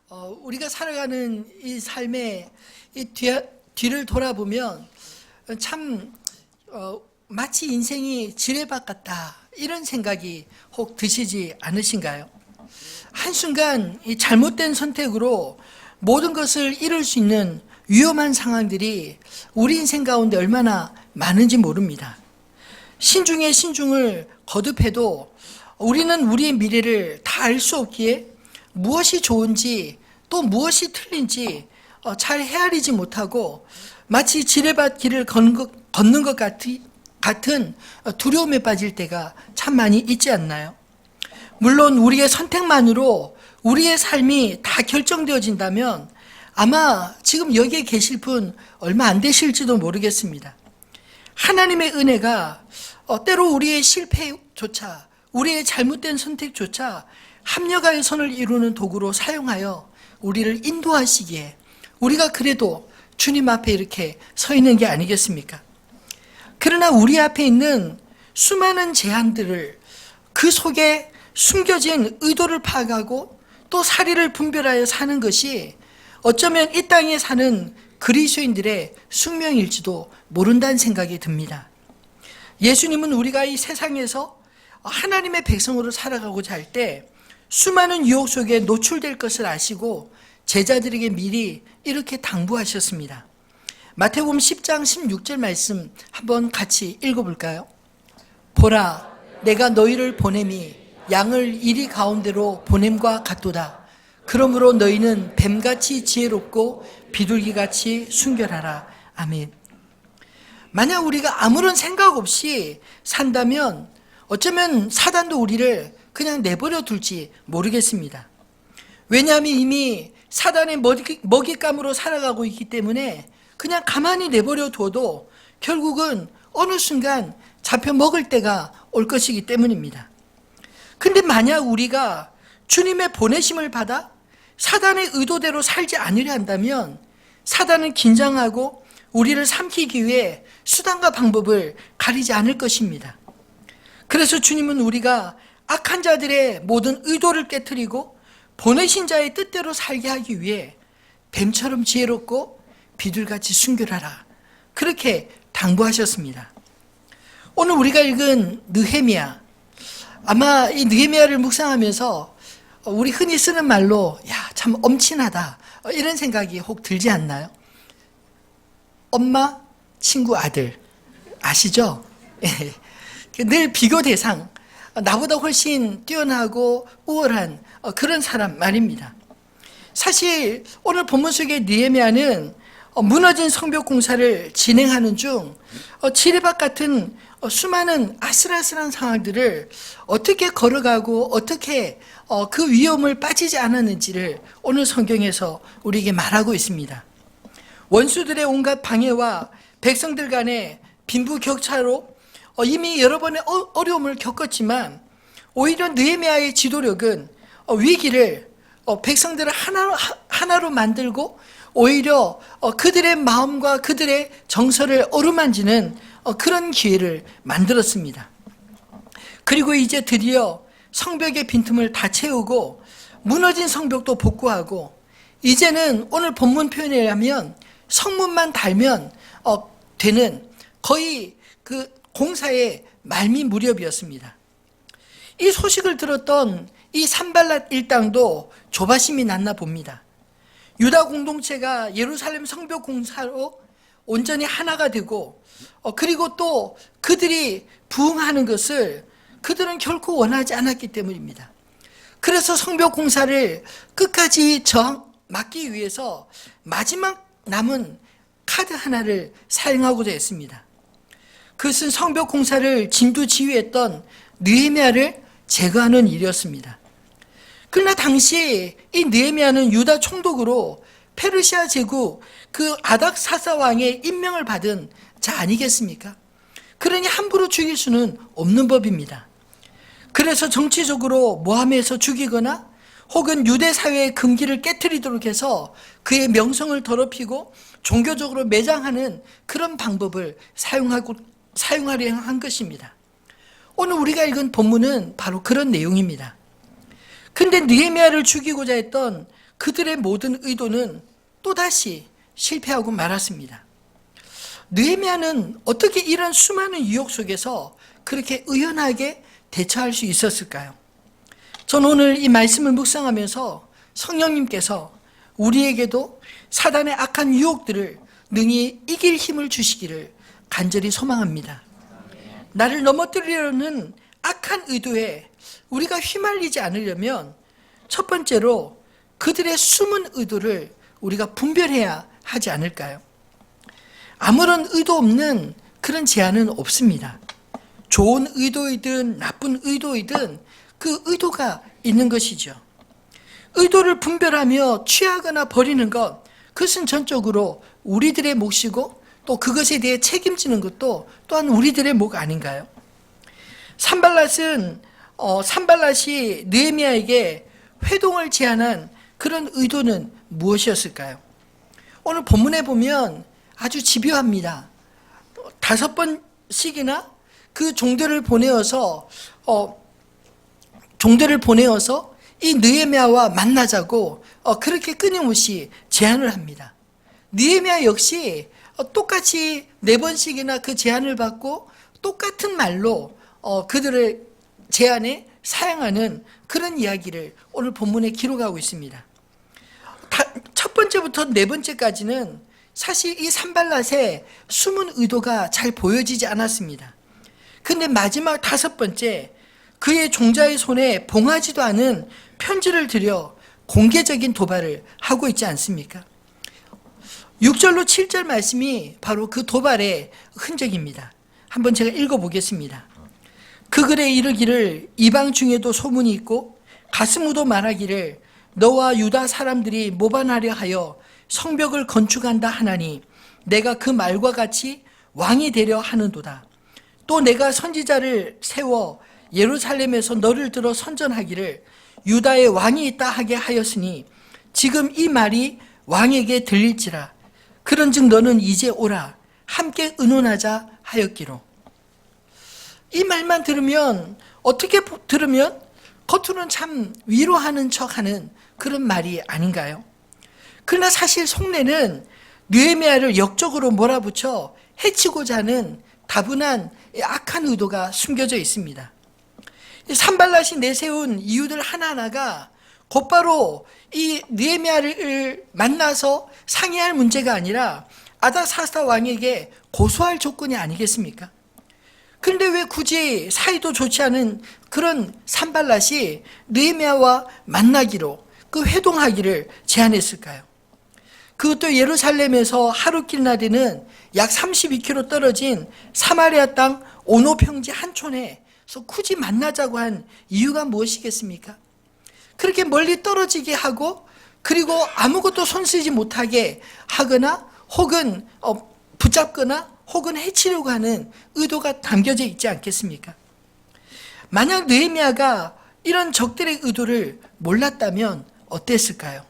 우리가 살아가는 이 삶의 이 뒤를 돌아보면 참 마치 인생이 지뢰밭 같다 이런 생각이 혹 드시지 않으신가요? 한순간 이 잘못된 선택으로 모든 것을 잃을 수 있는 위험한 상황들이 우리 인생 가운데 얼마나 많은지 모릅니다. 신중에 신중을 거듭해도 우리는 우리의 미래를 다 알 수 없기에 무엇이 좋은지 또 무엇이 틀린지 잘 헤아리지 못하고 마치 지뢰밭 길을 걷는 것 같은 두려움에 빠질 때가 참 많이 있지 않나요? 물론 우리의 선택만으로 우리의 삶이 다 결정되어진다면 아마 지금 여기에 계실 분 얼마 안 되실지도 모르겠습니다. 하나님의 은혜가 때로 우리의 실패조차 우리의 잘못된 선택조차 합력하여 선을 이루는 도구로 사용하여 우리를 인도하시기에 우리가 그래도 주님 앞에 이렇게 서 있는 게 아니겠습니까? 그러나 우리 앞에 있는 수많은 제한들을 그 속에 숨겨진 의도를 파악하고 또 사리를 분별하여 사는 것이 어쩌면 이 땅에 사는 그리스도인들의 숙명일지도 모른다는 생각이 듭니다. 예수님은 우리가 이 세상에서 하나님의 백성으로 살아가고자 할 때 수많은 유혹 속에 노출될 것을 아시고 제자들에게 미리 이렇게 당부하셨습니다. 마태복음 10장 16절 말씀 한번 같이 읽어볼까요? 보라, 내가 너희를 보냄이 양을 이리 가운데로 보냄과 같도다. 그러므로 너희는 뱀같이 지혜롭고 비둘기같이 순결하라. 아멘. 만약 우리가 아무런 생각 없이 산다면 어쩌면 사단도 우리를 그냥 내버려 둘지 모르겠습니다. 왜냐하면 이미 사단의 먹잇감으로 살아가고 있기 때문에 그냥 가만히 내버려 둬도 결국은 어느 순간 잡혀 먹을 때가 올 것이기 때문입니다. 근데 만약 우리가 주님의 보내심을 받아 사단의 의도대로 살지 않으려 한다면 사단은 긴장하고 우리를 삼키기 위해 수단과 방법을 가리지 않을 것입니다. 그래서 주님은 우리가 악한 자들의 모든 의도를 깨트리고 보내신 자의 뜻대로 살게 하기 위해 뱀처럼 지혜롭고 비둘같이 순결하라 그렇게 당부하셨습니다. 오늘 우리가 읽은 느헤미야, 아마 이 느헤미야를 묵상하면서 우리 흔히 쓰는 말로 참 엄친하다 이런 생각이 혹 들지 않나요? 엄마, 친구, 아들 아시죠? 늘 비교 대상, 나보다 훨씬 뛰어나고 우월한 그런 사람 말입니다. 사실 오늘 본문 속의 느헤미야는 무너진 성벽 공사를 진행하는 중 지뢰밭 같은 수많은 아슬아슬한 상황들을 어떻게 걸어가고 어떻게 그 위험을 빠지지 않았는지를 오늘 성경에서 우리에게 말하고 있습니다. 원수들의 온갖 방해와 백성들 간의 빈부격차로 이미 여러 번의 어려움을 겪었지만 오히려 느헤미야의 지도력은 위기를 백성들을 하나로 만들고 오히려 그들의 마음과 그들의 정서를 어루만지는 그런 기회를 만들었습니다. 그리고 이제 드디어 성벽의 빈틈을 다 채우고 무너진 성벽도 복구하고 이제는 오늘 본문 표현에 의하면 성문만 달면 되는 거의 그 공사의 말미 무렵이었습니다. 이 소식을 들었던 이 산발랏 일당도 조바심이 났나 봅니다. 유다 공동체가 예루살렘 성벽 공사로 온전히 하나가 되고 그리고 또 그들이 부흥하는 것을 그들은 결코 원하지 않았기 때문입니다. 그래서 성벽 공사를 끝까지 막기 위해서 마지막 남은 카드 하나를 사용하고자 했습니다. 그것은 성벽 공사를 진두지휘했던 느헤미야를 제거하는 일이었습니다. 그러나 당시 이 느헤미야는 유다 총독으로 페르시아 제국 그 아닥사사 왕의 임명을 받은 자 아니겠습니까? 그러니 함부로 죽일 수는 없는 법입니다. 그래서 정치적으로 모함해서 죽이거나 혹은 유대 사회의 금기를 깨트리도록 해서 그의 명성을 더럽히고 종교적으로 매장하는 그런 방법을 사용하려 한 것입니다. 오늘 우리가 읽은 본문은 바로 그런 내용입니다. 근데 느헤미야를 죽이고자 했던 그들의 모든 의도는 또다시 실패하고 말았습니다. 느헤미야는 어떻게 이런 수많은 유혹 속에서 그렇게 의연하게 대처할 수 있었을까요? 저는 오늘 이 말씀을 묵상하면서 성령님께서 우리에게도 사단의 악한 유혹들을 능히 이길 힘을 주시기를 간절히 소망합니다. 나를 넘어뜨리려는 악한 의도에 우리가 휘말리지 않으려면 첫 번째로 그들의 숨은 의도를 우리가 분별해야 하지 않을까요? 아무런 의도 없는 그런 제한은 없습니다. 좋은 의도이든 나쁜 의도이든 그 의도가 있는 것이죠. 의도를 분별하며 취하거나 버리는 것, 그것은 전적으로 우리들의 몫이고 또 그것에 대해 책임지는 것도 또한 우리들의 몫 아닌가요? 산발랏이 느헤미야에게 회동을 제안한 그런 의도는 무엇이었을까요? 오늘 본문에 보면 아주 집요합니다. 5번씩이나 그 종들을 보내어서 이 느헤미야와 만나자고 그렇게 끊임없이 제안을 합니다. 느헤미야 역시 똑같이 4번씩이나 그 제안을 받고 똑같은 말로 그들의 제안에 사용하는 그런 이야기를 오늘 본문에 기록하고 있습니다. 첫 번째부터 4번째까지는 사실 이 산발랏의 숨은 의도가 잘 보여지지 않았습니다. 근데 마지막 5번째, 그의 종자의 손에 봉하지도 않은 편지를 들여 공개적인 도발을 하고 있지 않습니까? 6절로 7절 말씀이 바로 그 도발의 흔적입니다. 한번 제가 읽어보겠습니다. 그 글에 이르기를 이방 중에도 소문이 있고 가스무도 말하기를 너와 유다 사람들이 모반하려 하여 성벽을 건축한다 하나니 내가 그 말과 같이 왕이 되려 하는도다. 또 내가 선지자를 세워 예루살렘에서 너를 들어 선전하기를 유다의 왕이 있다 하게 하였으니 지금 이 말이 왕에게 들릴지라. 그런즉 너는 이제 오라 함께 의논하자 하였기로. 이 말만 들으면 어떻게 들으면 겉으로는 참 위로하는 척하는 그런 말이 아닌가요? 그러나 사실 속내는 느헤미야를 역적으로 몰아붙여 해치고자 하는 다분한 악한 의도가 숨겨져 있습니다. 산발랏이 내세운 이유들 하나하나가 곧바로 이 느헤미야를 만나서 상의할 문제가 아니라 아닥사스다 왕에게 고소할 조건이 아니겠습니까? 그런데 왜 굳이 사이도 좋지 않은 그런 산발랏이 느헤미야와 만나기로 그 회동하기를 제안했을까요? 그것도 예루살렘에서 하루길 나되는 약 32km 떨어진 사마리아 땅 오노 평지 한촌에서 굳이 만나자고 한 이유가 무엇이겠습니까? 그렇게 멀리 떨어지게 하고 그리고 아무것도 손쓰지 못하게 하거나 혹은 붙잡거나 혹은 해치려고 하는 의도가 담겨져 있지 않겠습니까? 만약 느헤미야가 이런 적들의 의도를 몰랐다면 어땠을까요?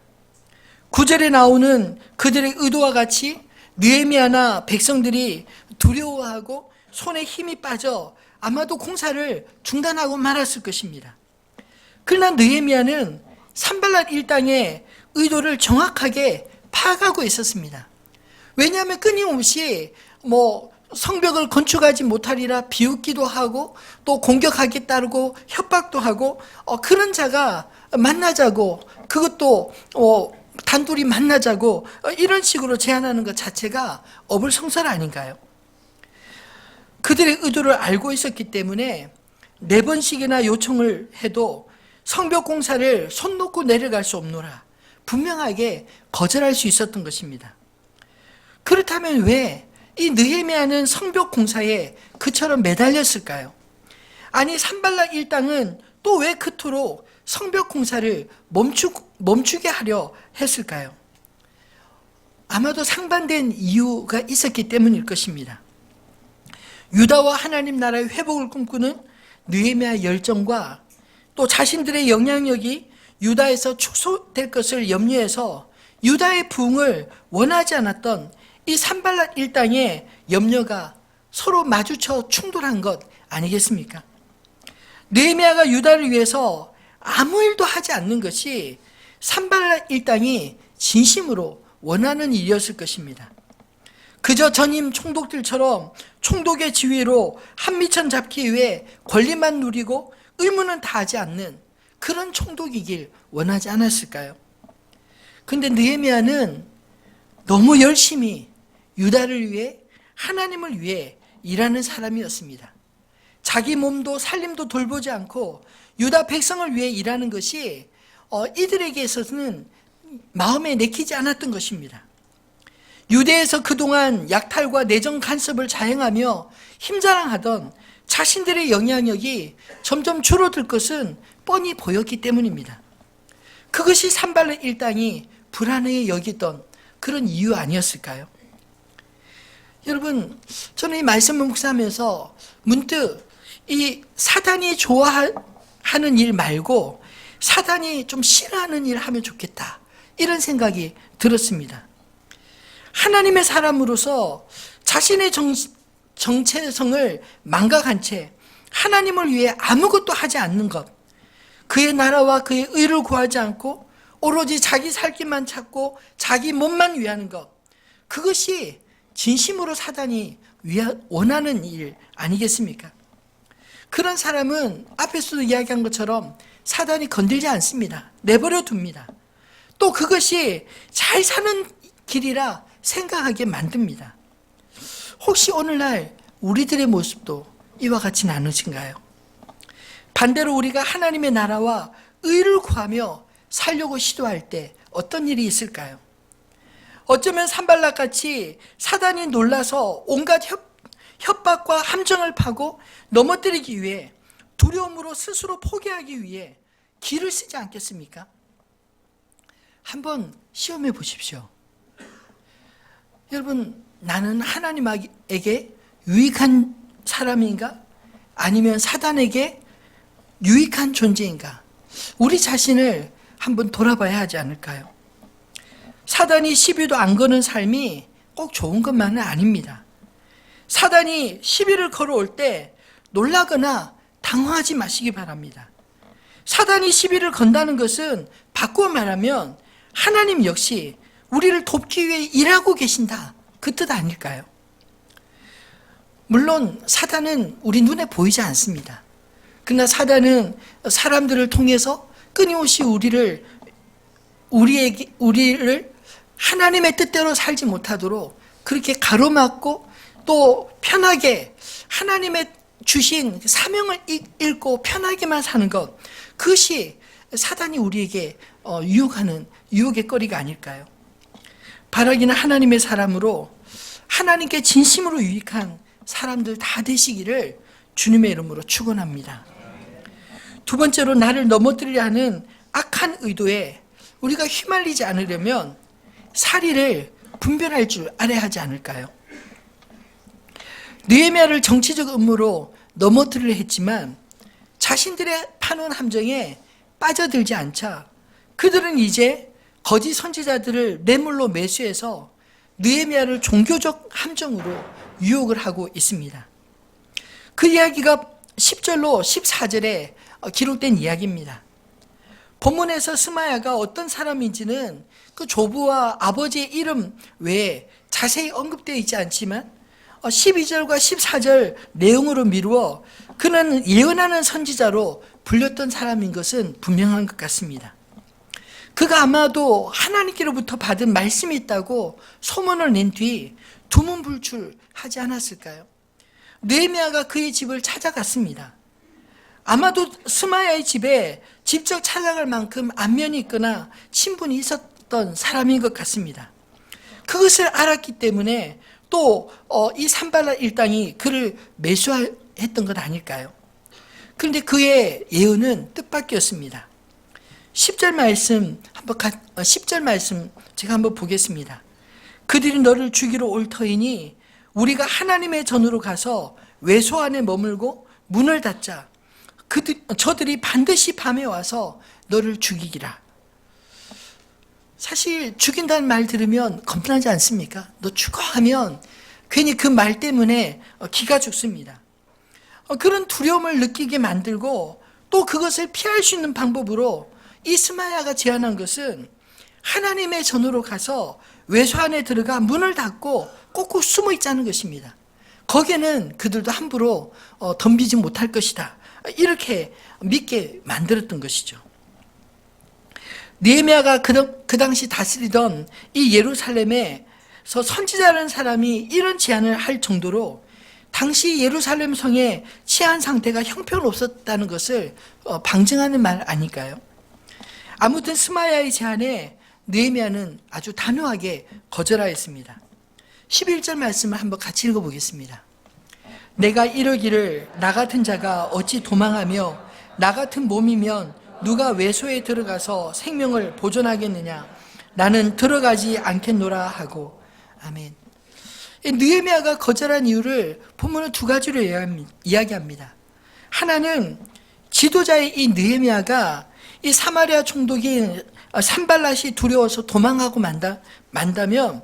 9절에 나오는 그들의 의도와 같이 느헤미야나 백성들이 두려워하고 손에 힘이 빠져 아마도 공사를 중단하고 말았을 것입니다. 그러나 느헤미야는 산발랏 일당의 의도를 정확하게 파악하고 있었습니다. 왜냐하면 끊임없이 성벽을 건축하지 못하리라 비웃기도 하고 또 공격하겠다고 협박도 하고 그런 자가 만나자고 그것도 단둘이 만나자고 이런 식으로 제안하는 것 자체가 어불성설 아닌가요? 그들의 의도를 알고 있었기 때문에 4번씩이나 요청을 해도 성벽 공사를 손 놓고 내려갈 수 없노라 분명하게 거절할 수 있었던 것입니다. 그렇다면 왜 이 느헤미야는 성벽 공사에 그처럼 매달렸을까요? 아니 산발랏 일당은 또 왜 그토록 성벽 공사를 멈추게 하려 했을까요? 아마도 상반된 이유가 있었기 때문일 것입니다. 유다와 하나님 나라의 회복을 꿈꾸는 느헤미야 열정과 또 자신들의 영향력이 유다에서 축소될 것을 염려해서 유다의 부흥을 원하지 않았던 이 산발랏 일당의 염려가 서로 마주쳐 충돌한 것 아니겠습니까? 느헤미야가 유다를 위해서 아무 일도 하지 않는 것이 산발락 일당이 진심으로 원하는 일이었을 것입니다. 그저 전임 총독들처럼 총독의 지위로 한미천 잡기 위해 권리만 누리고 의무는 다하지 않는 그런 총독이길 원하지 않았을까요? 근데 느헤미야는 너무 열심히 유다를 위해, 하나님을 위해 일하는 사람이었습니다. 자기 몸도 살림도 돌보지 않고 유다 백성을 위해 일하는 것이 이들에게 있어서는 마음에 내키지 않았던 것입니다. 유대에서 그동안 약탈과 내정 간섭을 자행하며 힘자랑하던 자신들의 영향력이 점점 줄어들 것은 뻔히 보였기 때문입니다. 그것이 산발락 일당이 불안하게 여기던 그런 이유 아니었을까요? 여러분, 저는 이 말씀을 묵상하면서 문득 이 사단이 좋아하는 일 말고 사단이 좀 싫어하는 일을 하면 좋겠다, 이런 생각이 들었습니다. 하나님의 사람으로서 자신의 정체성을 망각한 채 하나님을 위해 아무것도 하지 않는 것, 그의 나라와 그의 의를 구하지 않고 오로지 자기 살 길만 찾고 자기 몸만 위하는 것, 그것이 진심으로 사단이 원하는 일 아니겠습니까? 그런 사람은 앞에서도 이야기한 것처럼 사단이 건들지 않습니다. 내버려 둡니다. 또 그것이 잘 사는 길이라 생각하게 만듭니다. 혹시 오늘날 우리들의 모습도 이와 같지는 않으신가요? 반대로 우리가 하나님의 나라와 의를 구하며 살려고 시도할 때 어떤 일이 있을까요? 어쩌면 산발락같이 사단이 놀라서 온갖 협박과 함정을 파고 넘어뜨리기 위해 두려움으로 스스로 포기하기 위해 길을 쓰지 않겠습니까? 한번 시험해 보십시오. 여러분, 나는 하나님에게 유익한 사람인가? 아니면 사단에게 유익한 존재인가? 우리 자신을 한번 돌아봐야 하지 않을까요? 사단이 시비도 안 거는 삶이 꼭 좋은 것만은 아닙니다. 사단이 시비를 걸어올 때 놀라거나 당황하지 마시기 바랍니다. 사단이 시비를 건다는 것은 바꾸어 말하면 하나님 역시 우리를 돕기 위해 일하고 계신다, 그 뜻 아닐까요? 물론 사단은 우리 눈에 보이지 않습니다. 그러나 사단은 사람들을 통해서 끊임없이 우리를 하나님의 뜻대로 살지 못하도록 그렇게 가로막고 또 편하게 하나님의 주신 사명을 잃고 편하게만 사는 것, 그것이 사단이 우리에게 유혹하는 유혹의 거리가 아닐까요? 바라기는 하나님의 사람으로 하나님께 진심으로 유익한 사람들 다 되시기를 주님의 이름으로 축원합니다. 두 번째로, 나를 넘어뜨리려 하는 악한 의도에 우리가 휘말리지 않으려면 사리를 분별할 줄 알아야 하지 않을까요? 느헤미야를 정치적 음모로 넘어뜨리려 했지만 자신들의 파놓은 함정에 빠져들지 않자 그들은 이제 거짓 선지자들을 뇌물로 매수해서 느헤미야를 종교적 함정으로 유혹을 하고 있습니다. 그 이야기가 10절로 14절에 기록된 이야기입니다. 본문에서 스마야가 어떤 사람인지는 그 조부와 아버지의 이름 외에 자세히 언급되어 있지 않지만 12절과 14절 내용으로 미루어 그는 예언하는 선지자로 불렸던 사람인 것은 분명한 것 같습니다. 그가 아마도 하나님께로부터 받은 말씀이 있다고 소문을 낸 뒤 두문불출하지 않았을까요? 느헤미야가 그의 집을 찾아갔습니다. 아마도 스마야의 집에 직접 찾아갈 만큼 안면이 있거나 친분이 있었던 사람인 것 같습니다. 그것을 알았기 때문에 또 이 산발락 일당이 그를 매수했던 것 아닐까요? 그런데 그의 예언은 뜻밖이었습니다. 10절 말씀 제가 한번 보겠습니다. 그들이 너를 죽이러 올 터이니 우리가 하나님의 전으로 가서 외소 안에 머물고 문을 닫자. 저들이 반드시 밤에 와서 너를 죽이기라. 사실 죽인다는 말 들으면 겁나지 않습니까? 너 죽어 하면 괜히 그 말 때문에 기가 죽습니다. 그런 두려움을 느끼게 만들고 또 그것을 피할 수 있는 방법으로 이 스마야가 제안한 것은 하나님의 전으로 가서 외소 안에 들어가 문을 닫고 꼭꼭 숨어 있자는 것입니다. 거기에는 그들도 함부로 덤비지 못할 것이다. 이렇게 믿게 만들었던 것이죠. 느헤미야가 그 당시 다스리던 이 예루살렘에서 선지자라는 사람이 이런 제안을 할 정도로 당시 예루살렘 성의 치안 상태가 형편없었다는 것을 방증하는 말 아닐까요? 아무튼 스마야의 제안에 느헤미야는 아주 단호하게 거절하였습니다. 11절 말씀을 한번 같이 읽어보겠습니다. 내가 이러기를 나 같은 자가 어찌 도망하며 나 같은 몸이면 누가 외소에 들어가서 생명을 보존하겠느냐. 나는 들어가지 않겠노라 하고. 아멘. 느헤미야가 거절한 이유를 본문은 두 가지로 이야기합니다. 하나는 지도자의 이 느헤미야가 이 사마리아 총독인 산발랏이 두려워서 도망하고 만다면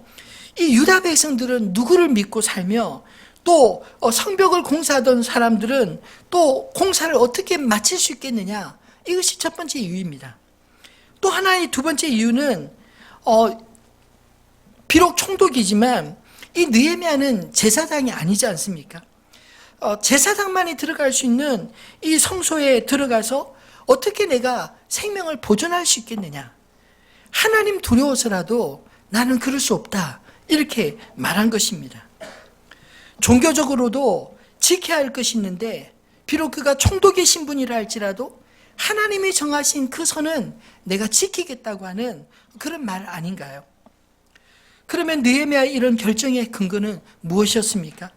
이 유다 백성들은 누구를 믿고 살며 또 성벽을 공사하던 사람들은 또 공사를 어떻게 마칠 수 있겠느냐. 이것이 첫 번째 이유입니다. 또 하나의 두 번째 이유는 비록 총독이지만 이 느헤미야는 제사장이 아니지 않습니까? 제사장만이 들어갈 수 있는 이 성소에 들어가서 어떻게 내가 생명을 보존할 수 있겠느냐. 하나님 두려워서라도 나는 그럴 수 없다. 이렇게 말한 것입니다. 종교적으로도 지켜야 할 것이 있는데 비록 그가 총독의 신분이라 할지라도 하나님이 정하신 그 선은 내가 지키겠다고 하는 그런 말 아닌가요? 그러면 느헤미야의 이런 결정의 근거는 무엇이었습니까?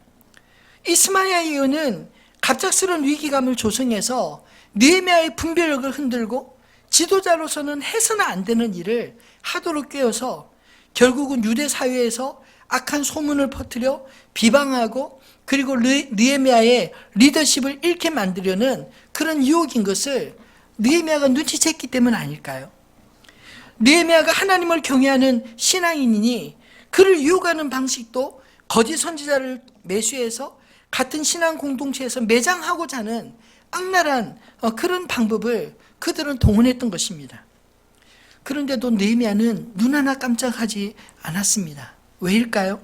이 스마야의 예언은 갑작스러운 위기감을 조성해서 느헤미야의 분별력을 흔들고 지도자로서는 해서는 안 되는 일을 하도록 꿰어서 결국은 유대 사회에서 악한 소문을 퍼뜨려 비방하고 그리고 느헤미야의 리더십을 잃게 만들려는 그런 유혹인 것을 느헤미야가 눈치챘기 때문 아닐까요? 느헤미야가 하나님을 경외하는 신앙인이니 그를 유혹하는 방식도 거짓 선지자를 매수해서 같은 신앙 공동체에서 매장하고자 하는 악랄한 그런 방법을 그들은 동원했던 것입니다. 그런데도 느헤미야는 눈 하나 깜짝하지 않았습니다. 왜일까요?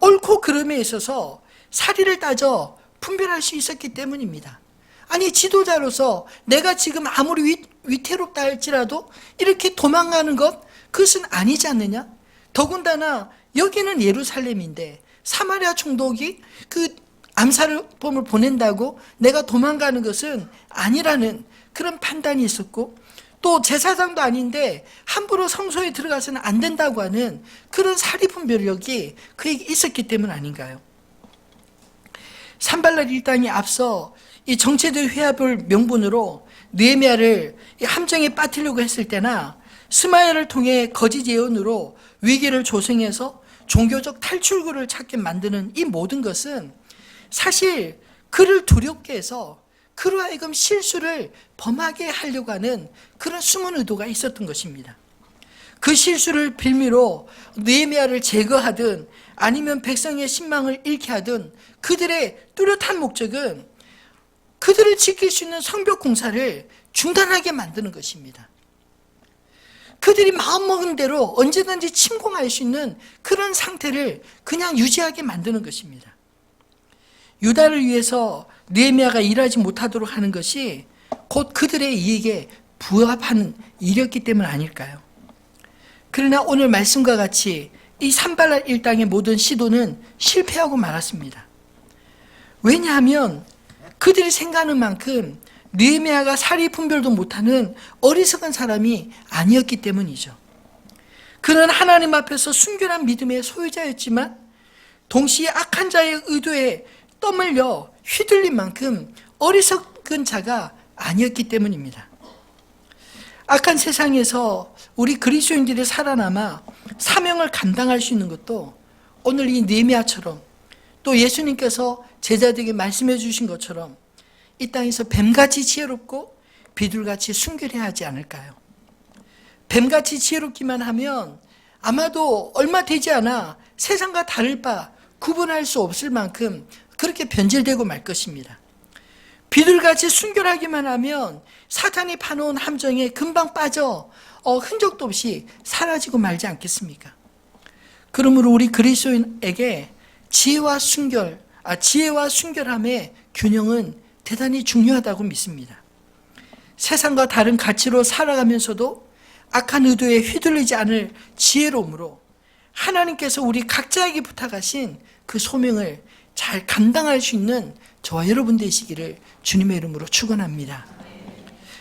옳고 그름에 있어서 사리를 따져 분별할 수 있었기 때문입니다. 아니 지도자로서 내가 지금 아무리 위태롭다 할지라도 이렇게 도망가는 것 그것은 아니지 않느냐? 더군다나 여기는 예루살렘인데 사마리아 총독이 그 암살범을 보낸다고 내가 도망가는 것은 아니라는 그런 판단이 있었고 또 제사장도 아닌데 함부로 성소에 들어가서는 안 된다고 하는 그런 사리분별력이 그에게 있었기 때문 아닌가요? 산발랏 일당이 앞서 이 정체들 회합을 명분으로 느헤미야를 함정에 빠뜨리려고 했을 때나 스마야를 통해 거짓 예언으로 위기를 조성해서 종교적 탈출구를 찾게 만드는 이 모든 것은 사실 그를 두렵게 해서 그로 하여금 실수를 범하게 하려고 하는 그런 숨은 의도가 있었던 것입니다. 그 실수를 빌미로 느헤미야를 제거하든 아니면 백성의 신망을 잃게 하든 그들의 뚜렷한 목적은 그들을 지킬 수 있는 성벽 공사를 중단하게 만드는 것입니다. 그들이 마음먹은 대로 언제든지 침공할 수 있는 그런 상태를 그냥 유지하게 만드는 것입니다. 유다를 위해서 느헤미야가 일하지 못하도록 하는 것이 곧 그들의 이익에 부합하는 일이었기 때문 아닐까요? 그러나 오늘 말씀과 같이 이 산발랏 일당의 모든 시도는 실패하고 말았습니다. 왜냐하면 그들이 생각하는 만큼 느헤미야가 사리 분별도 못하는 어리석은 사람이 아니었기 때문이죠. 그는 하나님 앞에서 순결한 믿음의 소유자였지만 동시에 악한 자의 의도에 떠밀려 휘둘린 만큼 어리석은 자가 아니었기 때문입니다. 악한 세상에서 우리 그리스도인들이 살아남아 사명을 감당할 수 있는 것도 오늘 이 느헤미야처럼 또 예수님께서 제자들에게 말씀해 주신 것처럼 이 땅에서 뱀같이 지혜롭고 비둘같이 순결해야 하지 않을까요? 뱀같이 지혜롭기만 하면 아마도 얼마 되지 않아 세상과 다를 바 구분할 수 없을 만큼 그렇게 변질되고 말 것입니다. 비둘같이 순결하기만 하면 사탄이 파놓은 함정에 금방 빠져 흔적도 없이 사라지고 말지 않겠습니까? 그러므로 우리 그리스도인에게 지혜와 순결함의 균형은 대단히 중요하다고 믿습니다. 세상과 다른 가치로 살아가면서도 악한 의도에 휘둘리지 않을 지혜로움으로 하나님께서 우리 각자에게 부탁하신 그 소명을 잘 감당할 수 있는 저와 여러분 되시기를 주님의 이름으로 축원합니다.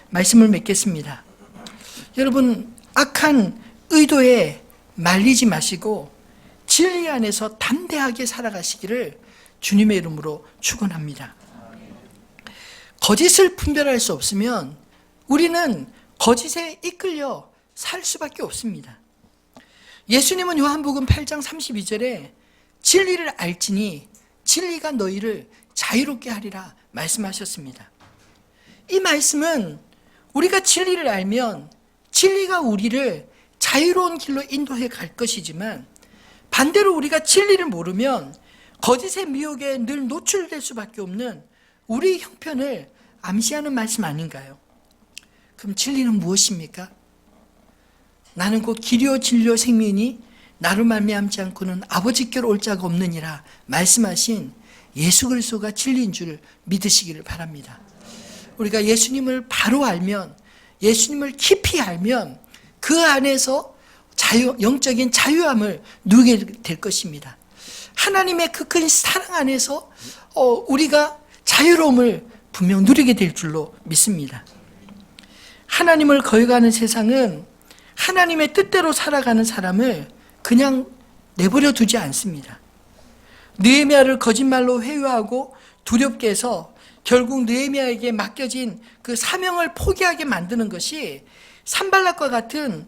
말씀을 맺겠습니다. 여러분, 악한 의도에 말리지 마시고 진리 안에서 담대하게 살아가시기를 주님의 이름으로 축원합니다. 거짓을 분별할 수 없으면 우리는 거짓에 이끌려 살 수밖에 없습니다. 예수님은 요한복음 8장 32절에 진리를 알지니 진리가 너희를 자유롭게 하리라 말씀하셨습니다. 이 말씀은 우리가 진리를 알면 진리가 우리를 자유로운 길로 인도해 갈 것이지만, 반대로 우리가 진리를 모르면 거짓의 미혹에 늘 노출될 수밖에 없는 우리 형편을 암시하는 말씀 아닌가요? 그럼 진리는 무엇입니까? 나는 곧 길이요 진리요 생명이니 나로 말미암지 않고는 아버지께로 올 자가 없느니라 말씀하신 예수 그리스도가 진리인 줄 믿으시기를 바랍니다. 우리가 예수님을 바로 알면, 예수님을 깊이 알면 그 안에서 영적인 자유함을 누리게 될 것입니다. 하나님의 그 큰 사랑 안에서 우리가 자유로움을 분명 누리게 될 줄로 믿습니다. 하나님을 거역하는 세상은 하나님의 뜻대로 살아가는 사람을 그냥 내버려 두지 않습니다. 느헤미야를 거짓말로 회유하고 두렵게 해서 결국 느헤미야에게 맡겨진 그 사명을 포기하게 만드는 것이 산발락과 같은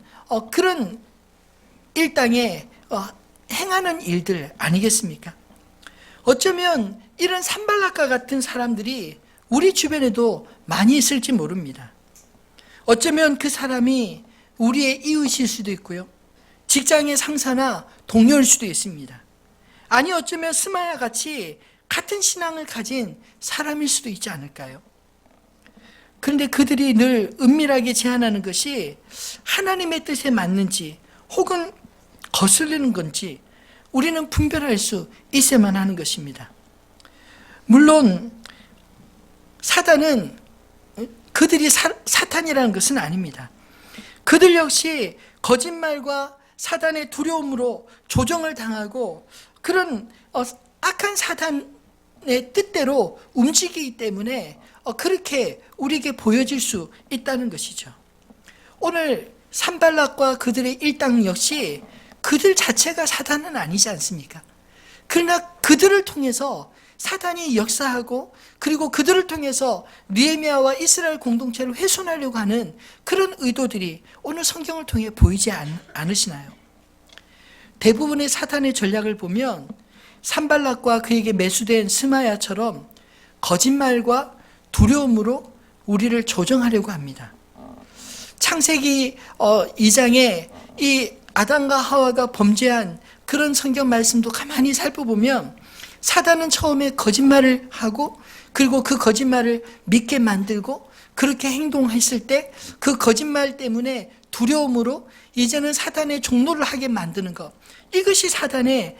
그런 일당에 행하는 일들 아니겠습니까? 어쩌면 이런 산발락과 같은 사람들이 우리 주변에도 많이 있을지 모릅니다. 어쩌면 그 사람이 우리의 이웃일 수도 있고요, 직장의 상사나 동료일 수도 있습니다. 아니 어쩌면 스마야 같이 같은 신앙을 가진 사람일 수도 있지 않을까요? 그런데 그들이 늘 은밀하게 제안하는 것이 하나님의 뜻에 맞는지 혹은 거슬리는 건지 우리는 분별할 수 있어야만 하는 것입니다. 물론 사단은 그들이 사탄이라는 것은 아닙니다. 그들 역시 거짓말과 사단의 두려움으로 조정을 당하고 그런 악한 사단의 뜻대로 움직이기 때문에 그렇게 우리에게 보여질 수 있다는 것이죠. 오늘 산발락과 그들의 일당 역시 그들 자체가 사단은 아니지 않습니까? 그러나 그들을 통해서 사단이 역사하고 그리고 그들을 통해서 느헤미야와 이스라엘 공동체를 훼손하려고 하는 그런 의도들이 오늘 성경을 통해 보이지 않으시나요? 대부분의 사탄의 전략을 보면 산발락과 그에게 매수된 스마야처럼 거짓말과 두려움으로 우리를 조정하려고 합니다. 창세기 2장에 이 아담과 하와가 범죄한 그런 성경 말씀도 가만히 살펴보면 사단은 처음에 거짓말을 하고 그리고 그 거짓말을 믿게 만들고 그렇게 행동했을 때 그 거짓말 때문에 두려움으로 이제는 사단의 종노를 하게 만드는 것, 이것이 사단의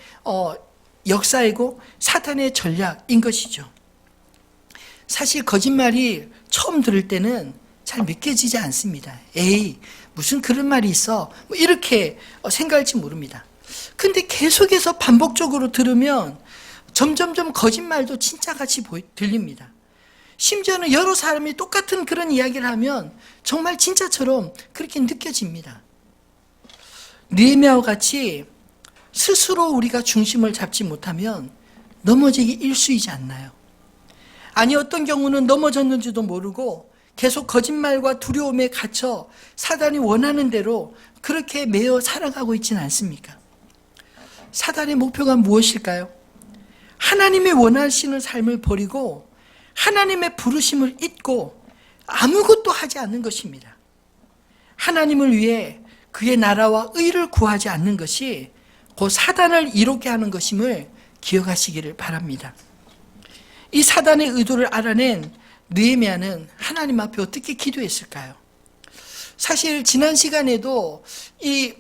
역사이고 사탄의 전략인 것이죠. 사실 거짓말이 처음 들을 때는 잘 믿겨지지 않습니다. 에이, 무슨 그런 말이 있어, 뭐 이렇게 생각할지 모릅니다. 근데 계속해서 반복적으로 들으면 점점점 거짓말도 진짜같이 들립니다. 심지어는 여러 사람이 똑같은 그런 이야기를 하면 정말 진짜처럼 그렇게 느껴집니다. 느헤미야와 같이 스스로 우리가 중심을 잡지 못하면 넘어지기 일쑤이지 않나요? 아니 어떤 경우는 넘어졌는지도 모르고 계속 거짓말과 두려움에 갇혀 사단이 원하는 대로 그렇게 매여 살아가고 있지는 않습니까? 사단의 목표가 무엇일까요? 하나님의 원하시는 삶을 버리고 하나님의 부르심을 잊고 아무것도 하지 않는 것입니다. 하나님을 위해 그의 나라와 의를 구하지 않는 것이 곧 사단을 이롭게 하는 것임을 기억하시기를 바랍니다. 이 사단의 의도를 알아낸 느헤미야는 하나님 앞에 어떻게 기도했을까요? 사실 지난 시간에도 이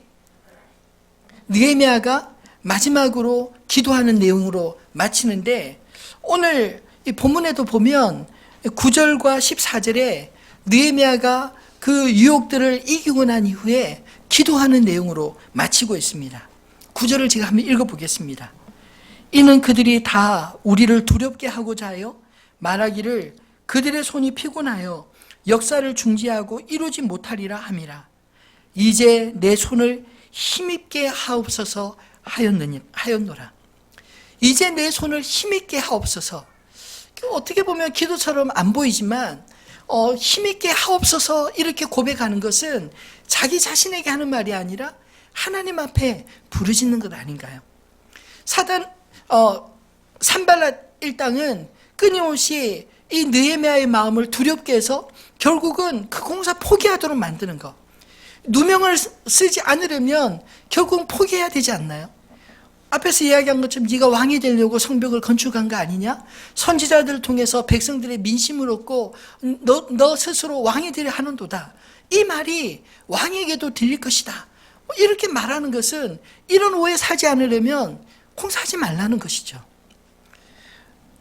느헤미야가 마지막으로 기도하는 내용으로 마치는데, 오늘 이 본문에도 보면 9절과 14절에 느헤미야가 그 유혹들을 이기고 난 이후에 기도하는 내용으로 마치고 있습니다. 9절을 제가 한번 읽어보겠습니다. 이는 그들이 다 우리를 두렵게 하고자 하여 말하기를 그들의 손이 피곤하여 역사를 중지하고 이루지 못하리라 함이라. 이제 내 손을 힘있게 하옵소서 하였노라. 이제 내 손을 힘있게 하옵소서. 어떻게 보면 기도처럼 안 보이지만 힘있게 하옵소서 이렇게 고백하는 것은 자기 자신에게 하는 말이 아니라 하나님 앞에 부르짖는 것 아닌가요? 산발랏 일당은 끊임없이 이 느헤미야의 마음을 두렵게 해서 결국은 그 공사 포기하도록 만드는 것. 누명을 쓰지 않으려면 결국은 포기해야 되지 않나요? 앞에서 이야기한 것처럼 네가 왕이 되려고 성벽을 건축한 거 아니냐? 선지자들을 통해서 백성들의 민심을 얻고 너 스스로 왕이 되려 하는도다. 이 말이 왕에게도 들릴 것이다. 이렇게 말하는 것은 이런 오해 사지 않으려면 공사하지 말라는 것이죠.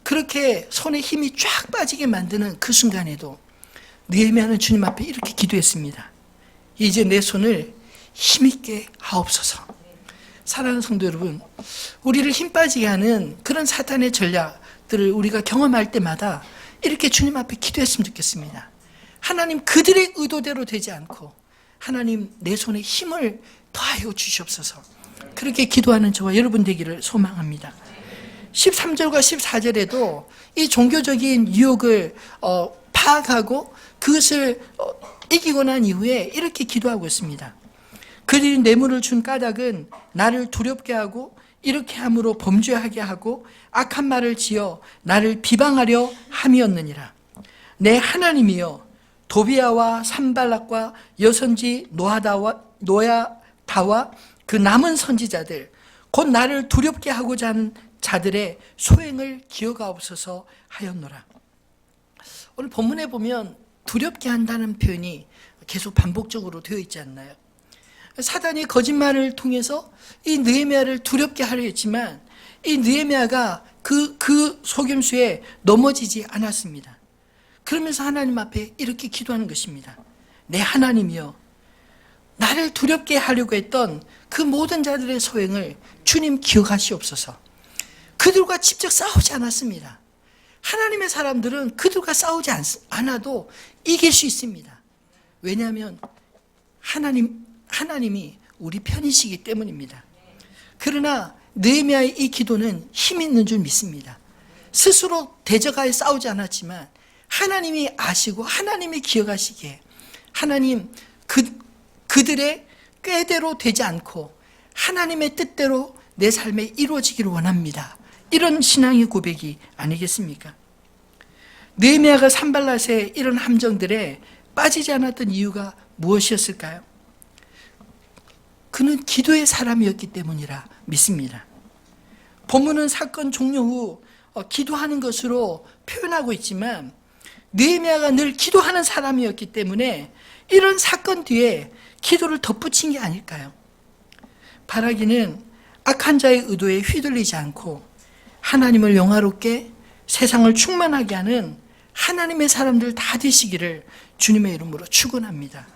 그렇게 손에 힘이 쫙 빠지게 만드는 그 순간에도 느헤미야는 주님 앞에 이렇게 기도했습니다. 이제 내 손을 힘있게 하옵소서. 사랑하는 성도 여러분, 우리를 힘 빠지게 하는 그런 사탄의 전략들을 우리가 경험할 때마다 이렇게 주님 앞에 기도했으면 좋겠습니다. 하나님, 그들의 의도대로 되지 않고 하나님, 내 손에 힘을 더하여 주시옵소서. 그렇게 기도하는 저와 여러분 되기를 소망합니다. 13절과 14절에도 이 종교적인 유혹을 파악하고 그것을 이기고 난 이후에 이렇게 기도하고 있습니다. 그들이 뇌물을 준 까닭은 나를 두렵게 하고 이렇게 함으로 범죄하게 하고 악한 말을 지어 나를 비방하려 함이었느니라. 내 하나님이여, 도비야와 산발락과 여선지 노야다와 그 남은 선지자들 곧 나를 두렵게 하고자 하는 자들의 소행을 기억하옵소서 하였노라. 오늘 본문에 보면 두렵게 한다는 표현이 계속 반복적으로 되어 있지 않나요? 사단이 거짓말을 통해서 이 느헤미야를 두렵게 하려 했지만 이 느헤미야가 그 속임수에 넘어지지 않았습니다. 그러면서 하나님 앞에 이렇게 기도하는 것입니다. 내 하나님이여, 나를 두렵게 하려고 했던 그 모든 자들의 소행을 주님 기억하시옵소서. 그들과 직접 싸우지 않았습니다. 하나님의 사람들은 그들과 싸우지 않아도 이길 수 있습니다. 왜냐하면 하나님이 우리 편이시기 때문입니다. 그러나 느헤미야의 이 기도는 힘 있는 줄 믿습니다. 스스로 대적하여 싸우지 않았지만 하나님이 아시고 하나님이 기억하시기에 하나님, 그들의 꾀대로 되지 않고 하나님의 뜻대로 내 삶에 이루어지기를 원합니다. 이런 신앙의 고백이 아니겠습니까? 느헤미야가 산발랏의 이런 함정들에 빠지지 않았던 이유가 무엇이었을까요? 그는 기도의 사람이었기 때문이라 믿습니다. 본문은 사건 종료 후 기도하는 것으로 표현하고 있지만 느헤미야가 늘 기도하는 사람이었기 때문에 이런 사건 뒤에 기도를 덧붙인 게 아닐까요? 바라기는 악한 자의 의도에 휘둘리지 않고 하나님을 영화롭게 세상을 충만하게 하는 하나님의 사람들 다 되시기를 주님의 이름으로 축원합니다.